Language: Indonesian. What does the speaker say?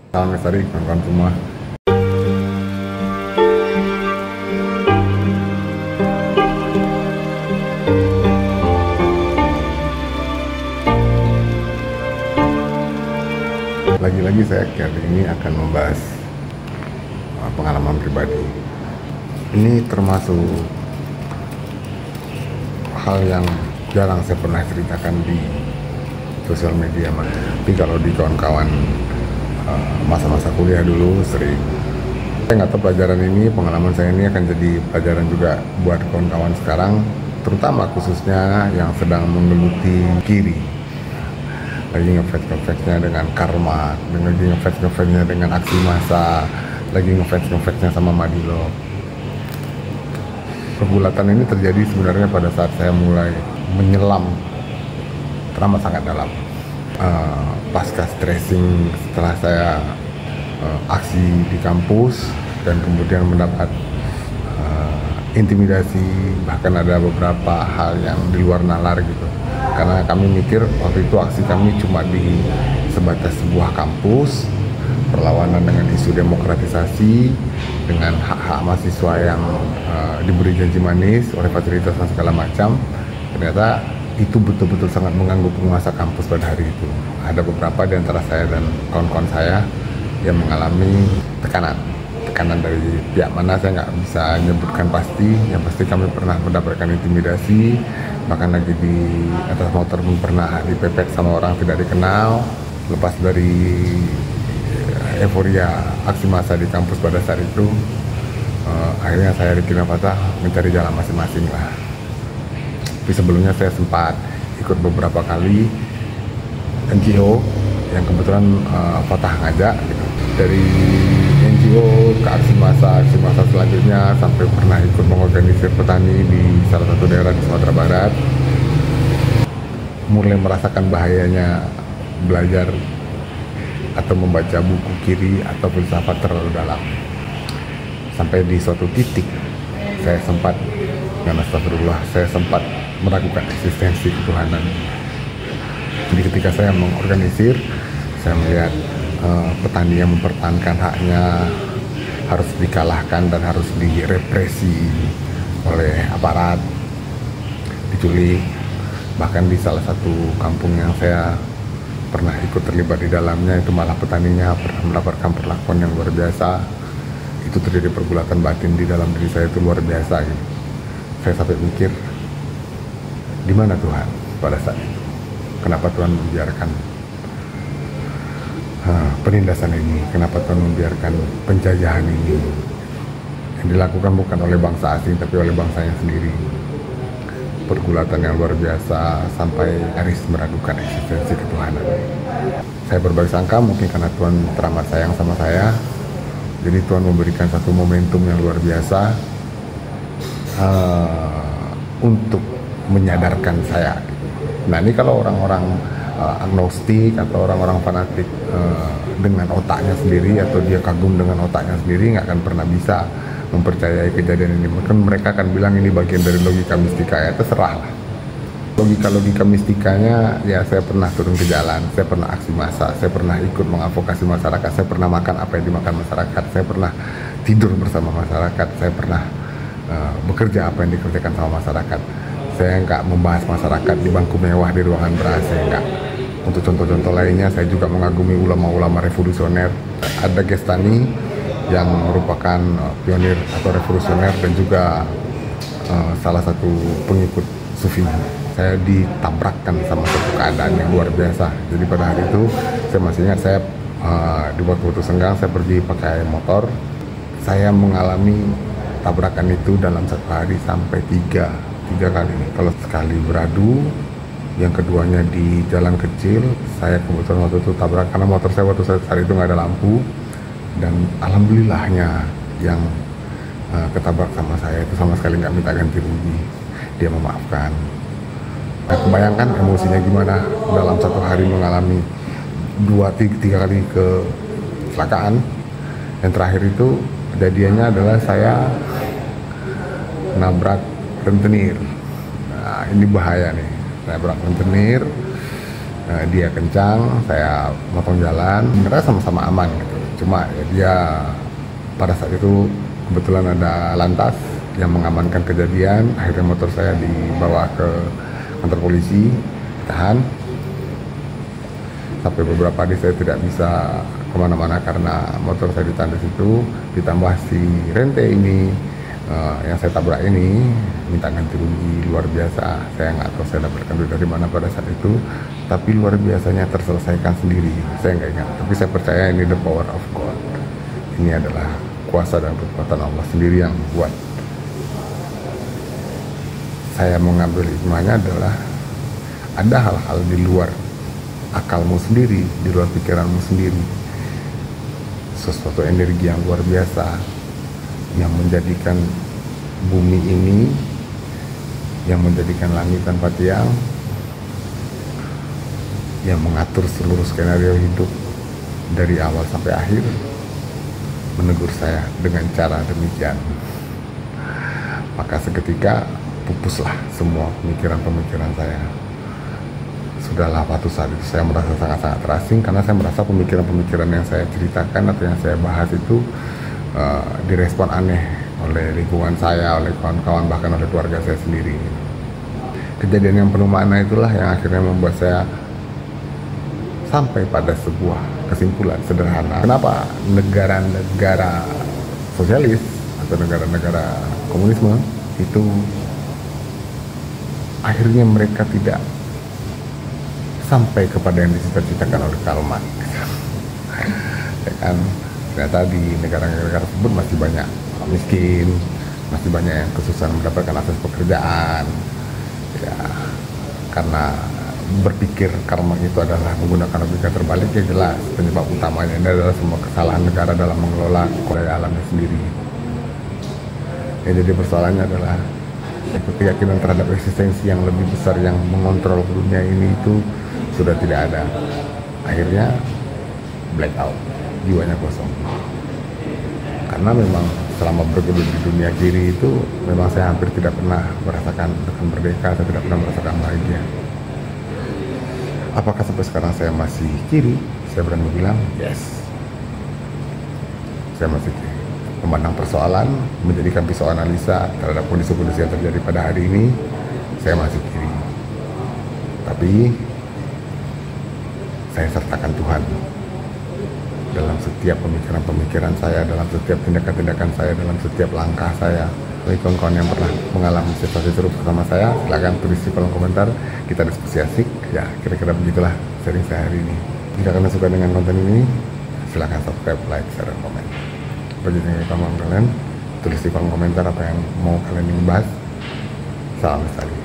Salam Lestari, kawan-kawan semua. Lagi-lagi saya kali ini akan membahas pengalaman pribadi. Ini termasuk hal yang jarang saya pernah ceritakan di sosial media, tapi kalau di kawan-kawan masa-masa kuliah dulu sering. Saya nggak tahu pelajaran ini, pengalaman saya ini akan jadi pelajaran juga buat kawan-kawan sekarang, terutama khususnya yang sedang menggeluti kiri, lagi ngefans-ngefansnya dengan Karma, lagi ngefans-ngefansnya dengan aksi massa, lagi ngefans-ngefansnya sama Madilo. Pergulatan ini terjadi sebenarnya pada saat saya mulai menyelam teramat sangat dalam. Pasca stressing setelah saya aksi di kampus dan kemudian mendapat intimidasi, bahkan ada beberapa hal yang di luar nalar gitu. Karena kami mikir waktu itu aksi kami cuma di sebatas sebuah kampus, perlawanan dengan isu demokratisasi, dengan hak-hak mahasiswa yang diberi janji manis oleh fasilitas dan segala macam. Ternyata itu betul-betul sangat mengganggu penguasa kampus pada hari itu. Ada beberapa di antara saya dan kawan-kawan saya yang mengalami tekanan dari pihak mana saya nggak bisa menyebutkan pasti. Yang pasti kami pernah mendapatkan intimidasi, bahkan lagi di atas motor pun pernah dipepet sama orang tidak dikenal. Lepas dari euforia aksi massa di kampus pada saat itu, akhirnya saya dikirim patah mencari jalan masing-masing lah. Tapi sebelumnya saya sempat ikut beberapa kali NGO yang kebetulan Fatah ngajak gitu. Dari NGO ke aksi massa selanjutnya, sampai pernah ikut mengorganisir petani di salah satu daerah di Sumatera Barat. Mulai merasakan bahayanya belajar atau membaca buku kiri atau filsafat terlalu dalam. Sampai di suatu titik saya sempat, dan astagfirullah, saya sempat meragukan eksistensi ketuhanan. Jadi ketika saya mengorganisir, saya melihat petani yang mempertahankan haknya harus dikalahkan dan harus direpresi oleh aparat, diculik. Bahkan di salah satu kampung yang saya pernah ikut terlibat di dalamnya, itu malah petaninya pernah mendapatkan perlakuan yang luar biasa. Itu terjadi pergulatan batin di dalam diri saya, itu luar biasa gitu. Saya sampai mikir, di mana Tuhan pada saat itu? Kenapa Tuhan membiarkan penindasan ini? Kenapa Tuhan membiarkan penjajahan ini yang dilakukan bukan oleh bangsa asing tapi oleh bangsanya sendiri? Pergulatan yang luar biasa sampai nyaris meragukan eksistensi ketuhanan. Saya berbaik sangka mungkin karena Tuhan teramat sayang sama saya, jadi Tuhan memberikan satu momentum yang luar biasa untuk menyadarkan saya. Nah, ini kalau orang-orang agnostik atau orang-orang fanatik dengan otaknya sendiri, atau dia kagum dengan otaknya sendiri, nggak akan pernah bisa mempercayai kejadian ini. Mungkin mereka akan bilang ini bagian dari logika mistika. Ya terserah lah. Logika mistikanya, ya saya pernah turun ke jalan, saya pernah aksi massa, saya pernah ikut mengadvokasi masyarakat, saya pernah makan apa yang dimakan masyarakat, saya pernah tidur bersama masyarakat, saya pernah bekerja apa yang dikerjakan sama masyarakat. Saya nggak membahas masyarakat di bangku mewah di ruangan ber-AC, nggak. Untuk contoh-contoh lainnya, saya juga mengagumi ulama-ulama revolusioner. Ada Gestani yang merupakan pionir atau revolusioner dan juga salah satu pengikut Sufi. Saya ditabrakkan sama satu keadaan yang luar biasa. Jadi pada hari itu saya masih ingat, saya di waktu senggang saya pergi pakai motor. Saya mengalami tabrakan itu dalam satu hari sampai tiga kali. Kalau sekali beradu, yang keduanya di jalan kecil. Saya kebetulan waktu itu tabrak karena motor saya waktu saat itu nggak ada lampu, dan alhamdulillahnya yang ketabrak sama saya itu sama sekali nggak minta ganti rugi, dia memaafkan. Nah, kebayangkan emosinya gimana dalam satu hari mengalami tiga kali kecelakaan. Yang terakhir itu kejadiannya adalah saya nabrak rentenir. Nah, ini bahaya nih. Saya nabrak rentenir, dia kencang, saya motong jalan, mereka sama-sama aman gitu. Cuma ya, dia pada saat itu kebetulan ada lantas yang mengamankan kejadian. Akhirnya motor saya dibawa ke kantor polisi, ditahan. Sampai beberapa hari saya tidak bisa kemana-mana karena motor saya ditahan di situ. Ditambah si Rente ini yang saya tabrak ini minta ganti rugi luar biasa. Saya nggak tahu saya dapatkan duit dari mana pada saat itu, tapi luar biasanya terselesaikan sendiri. Saya nggak ingat, tapi saya percaya ini the power of God. Ini adalah kuasa dan kekuatan Allah sendiri yang buat. Saya mengambil hikmahnya adalah ada hal-hal di luar akalmu sendiri, di luar pikiranmu sendiri, sesuatu energi yang luar biasa yang menjadikan bumi ini, yang menjadikan langit tanpa tiang, yang mengatur seluruh skenario hidup dari awal sampai akhir, menegur saya dengan cara demikian. Maka seketika pupuslah semua pemikiran-pemikiran saya. Sudahlah, waktu saat itu saya merasa sangat-sangat terasing karena saya merasa pemikiran-pemikiran yang saya ceritakan atau yang saya bahas itu direspon aneh oleh lingkungan saya, oleh kawan-kawan, bahkan oleh keluarga saya sendiri. Kejadian yang penuh makna itulah yang akhirnya membuat saya sampai pada sebuah kesimpulan sederhana. Kenapa negara-negara sosialis atau negara-negara komunisme itu akhirnya mereka tidak sampai kepada yang dicita-citakan oleh Karl Marx. Ya kan? Ternyata di negara-negara tersebut masih banyak orang miskin, masih banyak yang kesusahan mendapatkan akses pekerjaan. Ya, karena berpikir karma itu adalah menggunakan logika terbalik, ya jelas penyebab utamanya ini adalah semua kesalahan negara dalam mengelola daya alamnya sendiri. Ya, jadi persoalannya adalah keyakinan terhadap eksistensi yang lebih besar yang mengontrol dunia ini itu sudah tidak ada. Akhirnya blackout, jiwanya kosong. Karena memang selama bergelut di dunia kiri itu memang saya hampir tidak pernah merasakan dengan merdeka, saya tidak pernah merasakan bahagia. Apakah sampai sekarang saya masih kiri? Saya berani bilang yes, saya masih kiri. Memandang persoalan, menjadikan pisau analisa terhadap kondisi-kondisi yang terjadi pada hari ini, saya masih kiri. Tapi saya sertakan Tuhan dalam setiap pemikiran-pemikiran saya, dalam setiap tindakan-tindakan saya, dalam setiap langkah saya. Bagi kawan-kawan yang pernah mengalami situasi serupa bersama saya, silakan tulis di kolom komentar, kita diskusi asik. Ya, kira-kira begitulah sharing saya hari ini. Jika kalian suka dengan konten ini, silakan subscribe, like, share, dan komen. Bagi kawan-kawan kalian, tulis di kolom komentar apa yang mau kalian ingin bahas. Salam lestari.